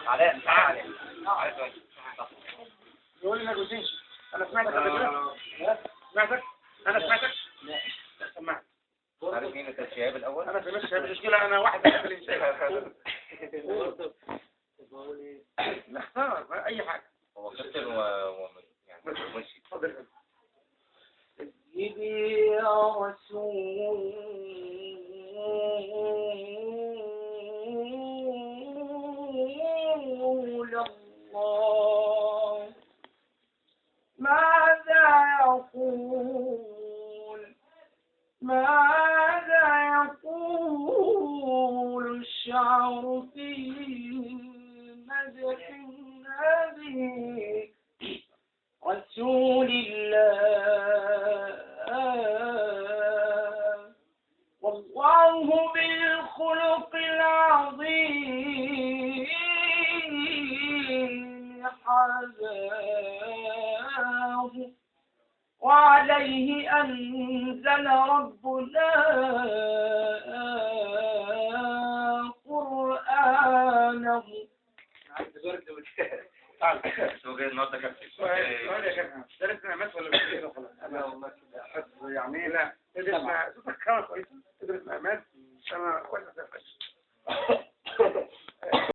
علاء تعالى يقول لي ما جوزينش. انا سمعتك قبل كده؟ سمعتك؟ انا سمعتك؟ لا سمعت. عارف مين انت الشهاب الاول؟ انا في مش مشكله، انا واحد من الانسان. نختار اي حاجه. هو قتل يعني مشي. اتفضل. سيدي يا رسول الله ماذا يقول الشعر في مدح النبي رسول الله والله بالخلق العظيم حباه وعليه أنزل ربنا قرآنه. شو جاي النهارده كابتن؟ سؤال يا كابتن، درس نعمات ولا مش كده خلاص؟ لا والله كده حفظ يعني. لا تدرس صوتك كمان كويس، تدرس نعمات. انا كويس.